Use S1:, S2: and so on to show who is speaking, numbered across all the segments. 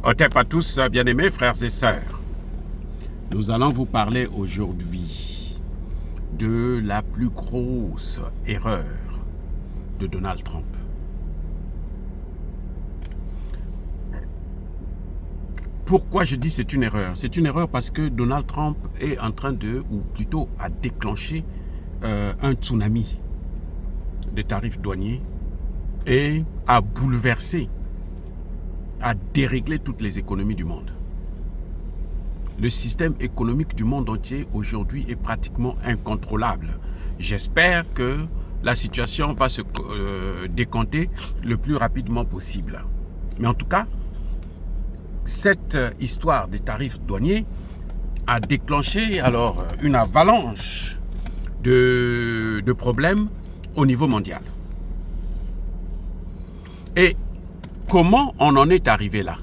S1: Otep à tous, bien-aimés frères et sœurs. Nous allons vous parler aujourd'hui de la plus grosse erreur de Donald Trump. Pourquoi je dis c'est une erreur? C'est une erreur parce que Donald Trump est en train de, ou plutôt a déclenché un tsunami de tarifs douaniers et a bouleversé, a déréglé toutes les économies du monde. Le système économique du monde entier aujourd'hui est pratiquement incontrôlable. J'espère que la situation va se décanter le plus rapidement possible. Mais en tout cas, cette histoire des tarifs douaniers a déclenché alors une avalanche de problèmes au niveau mondial. Et comment on en est arrivé là?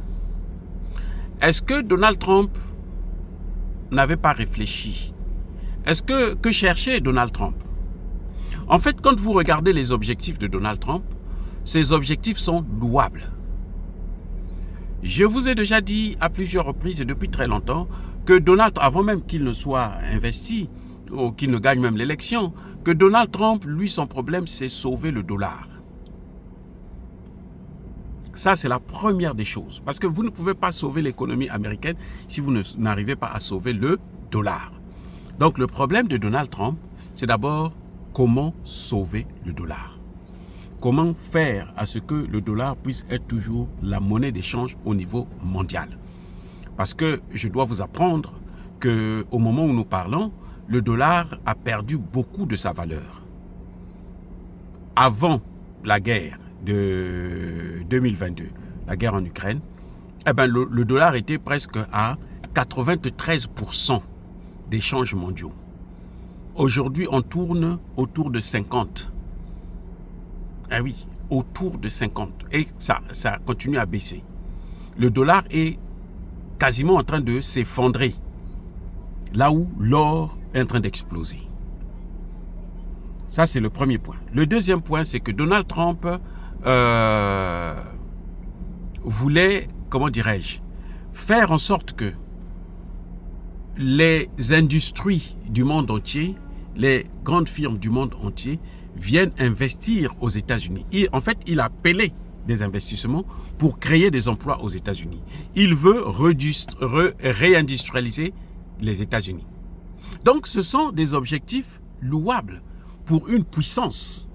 S1: Est-ce que Donald Trump n'avait pas réfléchi? Est-ce que cherchait Donald Trump? En fait, quand vous regardez les objectifs de Donald Trump, ces objectifs sont louables. Je vous ai déjà dit à plusieurs reprises et depuis très longtemps que Donald, avant même qu'il ne soit investi ou qu'il ne gagne même l'élection, que Donald Trump, lui, son problème, c'est sauver le dollar. Ça, c'est la première des choses. Parce que vous ne pouvez pas sauver l'économie américaine si vous n'arrivez pas à sauver le dollar. Donc, le problème de Donald Trump, c'est d'abord comment sauver le dollar. Comment faire à ce que le dollar puisse être toujours la monnaie d'échange au niveau mondial. Parce que je dois vous apprendre qu'au moment où nous parlons, le dollar a perdu beaucoup de sa valeur. Avant la guerre de 2022, la guerre en Ukraine, eh ben le dollar était presque à 93% des changes mondiaux. Aujourd'hui, on tourne autour de 50. Ah oui, autour de 50. Et ça continue à baisser. Le dollar est quasiment en train de s'effondrer, là où l'or est en train d'exploser. Ça, c'est le premier point. Le deuxième point, c'est que Donald Trump voulait, comment dirais-je, faire en sorte que les industries du monde entier, les grandes firmes du monde entier viennent investir aux États-Unis. En fait, il a appelé des investissements pour créer des emplois aux États-Unis. Il veut réindustrialiser les États-Unis. Donc, ce sont des objectifs louables pour une puissance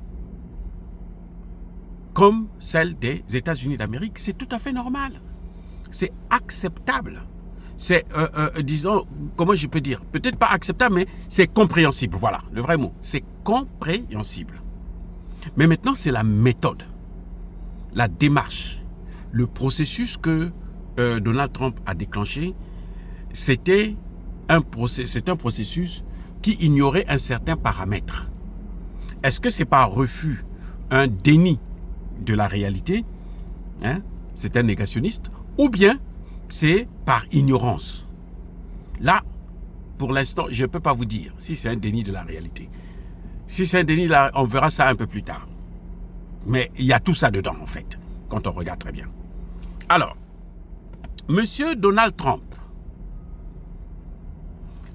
S1: comme celle des États-Unis d'Amérique. C'est tout à fait normal. C'est acceptable. C'est, disons, comment je peux dire, peut-être pas acceptable, mais c'est compréhensible. Voilà, le vrai mot. C'est compréhensible. Mais maintenant, c'est la méthode, la démarche, le processus que Donald Trump a déclenché. C'est un processus qui ignorait un certain paramètre. Est-ce que c'est par refus, un déni de la réalité, hein, c'est un négationniste, ou bien c'est par ignorance? Là, pour l'instant, je ne peux pas vous dire si c'est un déni de la réalité. Si c'est un déni, là, on verra ça un peu plus tard. Mais il y a tout ça dedans, en fait, quand on regarde très bien. Alors, Monsieur Donald Trump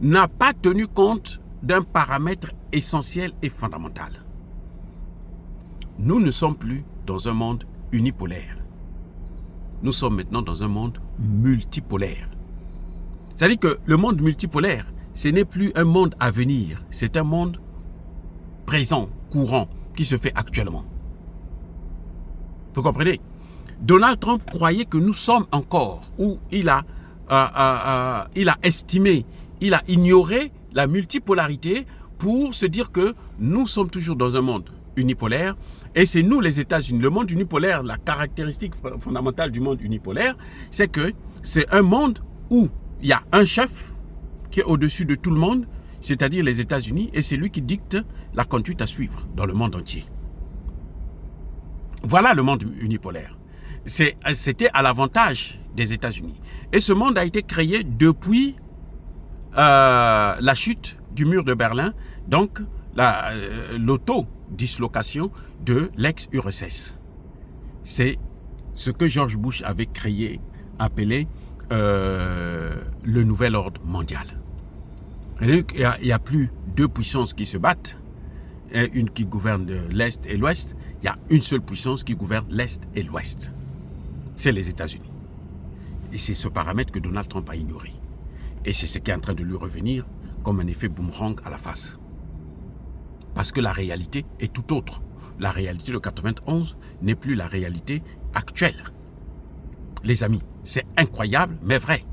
S1: n'a pas tenu compte d'un paramètre essentiel et fondamental. Nous ne sommes plus dans un monde unipolaire. Nous sommes maintenant dans un monde multipolaire. C'est-à-dire que le monde multipolaire, ce n'est plus un monde à venir, c'est un monde présent, courant, qui se fait actuellement. Vous comprenez? Donald Trump croyait que nous sommes encore, ou il a estimé, il a ignoré la multipolarité pour se dire que nous sommes toujours dans un monde unipolaire et c'est nous les États-Unis. Le monde unipolaire, la caractéristique fondamentale du monde unipolaire, c'est que c'est un monde où il y a un chef qui est au-dessus de tout le monde, c'est-à-dire les États-Unis, et c'est lui qui dicte la conduite à suivre dans le monde entier. Voilà le monde unipolaire. C'était à l'avantage des États-Unis. Et ce monde a été créé depuis la chute du mur de Berlin, donc l'autodislocation de l'ex-URSS. C'est ce que George Bush avait créé appelé le nouvel ordre mondial. Il n'y a plus deux puissances qui se battent, une qui gouverne l'Est et l'Ouest. Il y a une seule puissance qui gouverne l'Est et l'Ouest. C'est les États-Unis. Et c'est ce paramètre que Donald Trump a ignoré. Et c'est ce qui est en train de lui revenir comme un effet boomerang à la face. Parce que la réalité est tout autre. La réalité de 91 n'est plus la réalité actuelle. Les amis, c'est incroyable, mais vrai.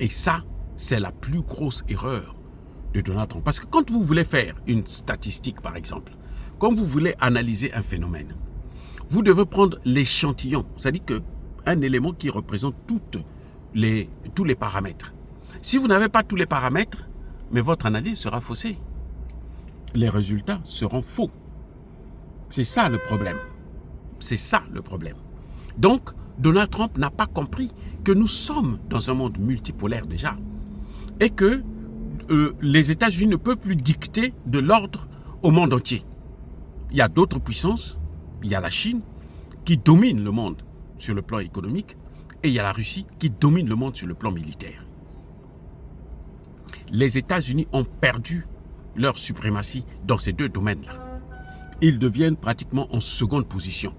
S1: Et ça, c'est la plus grosse erreur de Donald Trump. Parce que quand vous voulez faire une statistique, par exemple, quand vous voulez analyser un phénomène, vous devez prendre l'échantillon, c'est-à-dire qu'un élément qui représente tous les paramètres. Si vous n'avez pas tous les paramètres, mais votre analyse sera faussée. Les résultats seront faux. C'est ça le problème. C'est ça le problème. Donc, Donald Trump n'a pas compris que nous sommes dans un monde multipolaire déjà et que les États-Unis ne peuvent plus dicter de l'ordre au monde entier. Il y a d'autres puissances, il y a la Chine qui domine le monde sur le plan économique et il y a la Russie qui domine le monde sur le plan militaire. Les États-Unis ont perdu leur suprématie dans ces deux domaines-là. Ils deviennent pratiquement en seconde position.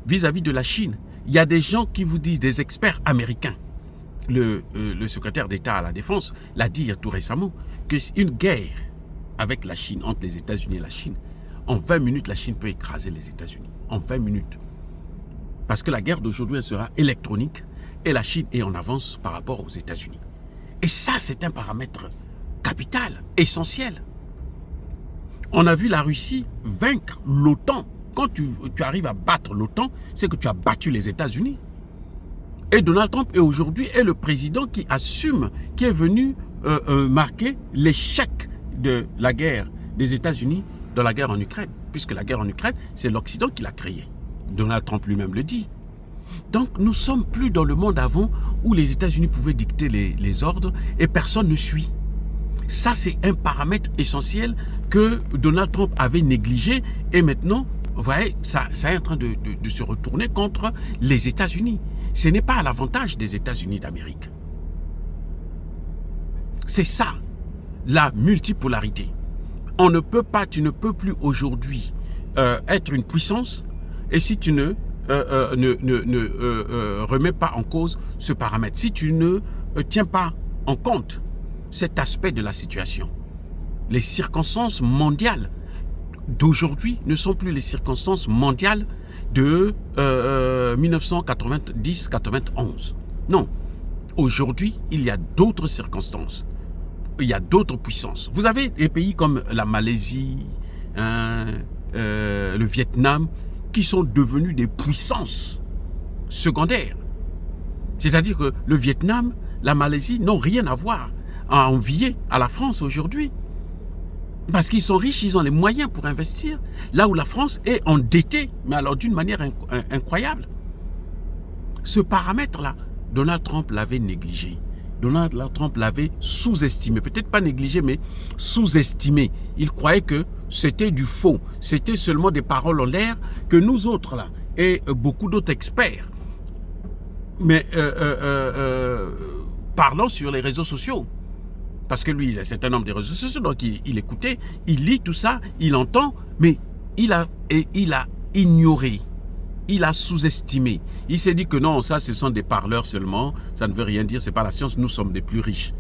S1: Vis-à-vis de la Chine, il y a des gens qui vous disent, des experts américains. Le secrétaire d'État à la Défense l'a dit tout récemment, qu'une guerre avec la Chine, entre les États-Unis et la Chine, en 20 minutes, la Chine peut écraser les États-Unis. En 20 minutes. Parce que la guerre d'aujourd'hui, elle sera électronique et la Chine est en avance par rapport aux États-Unis. Et ça, c'est un paramètre capital, essentiel. On a vu la Russie vaincre l'OTAN. Quand tu arrives à battre l'OTAN, c'est que tu as battu les États-Unis. Et Donald Trump est aujourd'hui le président qui assume, qui est venu marquer l'échec de la guerre des États-Unis dans la guerre en Ukraine. Puisque la guerre en Ukraine, c'est l'Occident qui l'a créée. Donald Trump lui-même le dit. Donc nous ne sommes plus dans le monde avant où les États-Unis pouvaient dicter les ordres et personne ne suit. Ça, c'est un paramètre essentiel que Donald Trump avait négligé et maintenant, vous voyez, ça est en train de se retourner contre les États-Unis. Ce n'est pas à l'avantage des États-Unis d'Amérique. C'est ça, la multipolarité. On ne peut pas, tu ne peux plus aujourd'hui être une puissance et si tu ne remets pas en cause ce paramètre, si tu ne tiens pas en compte cet aspect de la situation. Les circonstances mondiales d'aujourd'hui ne sont plus les circonstances mondiales de 1990-91. Non. Aujourd'hui, il y a d'autres circonstances. Il y a d'autres puissances. Vous avez des pays comme la Malaisie, le Vietnam, qui sont devenus des puissances secondaires. C'est-à-dire que le Vietnam, la Malaisie n'ont rien à voir, à envier à la France aujourd'hui. Parce qu'ils sont riches, ils ont les moyens pour investir, là où la France est endettée, mais alors d'une manière incroyable. Ce paramètre-là, Donald Trump l'avait négligé. Donald Trump l'avait sous-estimé, peut-être pas négligé, mais sous-estimé. Il croyait que c'était du faux, c'était seulement des paroles en l'air que nous autres, là, et beaucoup d'autres experts, mais parlant sur les réseaux sociaux. Parce que lui, c'est un homme des réseaux sociaux, donc il écoutait, il lit tout ça, il entend, mais il a ignoré, il a sous-estimé. Il s'est dit que non, ça, ce sont des parleurs seulement, ça ne veut rien dire, c'est pas la science, nous sommes des plus riches.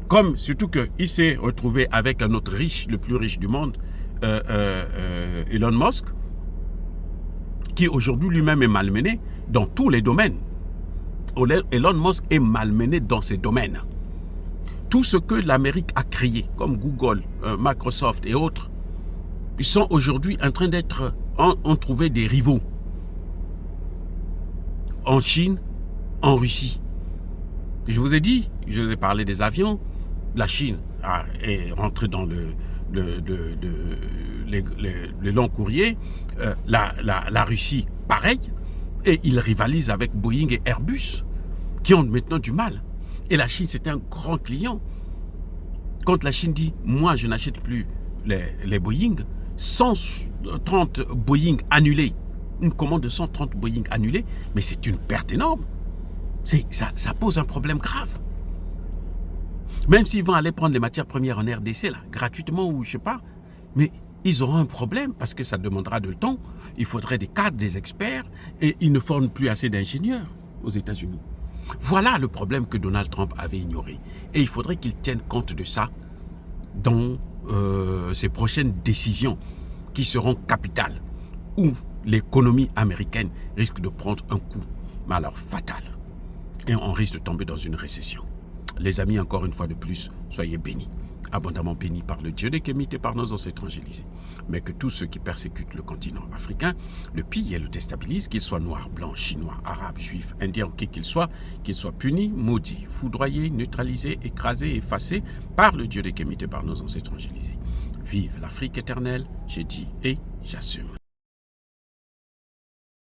S1: Comme, surtout qu'il s'est retrouvé avec un autre riche, le plus riche du monde, Elon Musk, qui aujourd'hui lui-même est malmené dans tous les domaines. Elon Musk est malmené dans ses domaines. Tout ce que l'Amérique a créé, comme Google, Microsoft et autres, ils sont aujourd'hui en train d'être, ont trouvé des rivaux. En Chine, en Russie. Je vous ai dit, je vous ai parlé des avions, la Chine est rentrée dans les longs courriers, la Russie, pareil, et ils rivalisent avec Boeing et Airbus, qui ont maintenant du mal. Et la Chine, c'est un grand client. Quand la Chine dit, moi, je n'achète plus les Boeing, 130 Boeing annulés une commande de 130 Boeing annulée, mais c'est une perte énorme. Ça pose un problème grave. Même s'ils vont aller prendre les matières premières en RDC, là, gratuitement ou je sais pas, mais ils auront un problème parce que ça demandera de temps. Il faudrait des cadres, des experts, et ils ne forment plus assez d'ingénieurs aux États-Unis. Voilà le problème que Donald Trump avait ignoré. Et il faudrait qu'il tienne compte de ça dans ses prochaines décisions qui seront capitales, où l'économie américaine risque de prendre un coup, mais alors fatal. Et on risque de tomber dans une récession. Les amis, encore une fois de plus, soyez bénis, abondamment bénis par le Dieu des Kémites et par nos ancêtres angélisés. Mais que tous ceux qui persécutent le continent africain le pillent et le déstabilisent, qu'ils soient noirs, blancs, chinois, arabes, juifs, indiens ou qui qu'ils soient punis, maudits, foudroyés, neutralisés, écrasés, effacés par le Dieu des Kémites et par nos ancêtres angélisés. Vive l'Afrique éternelle, j'ai dit et j'assume.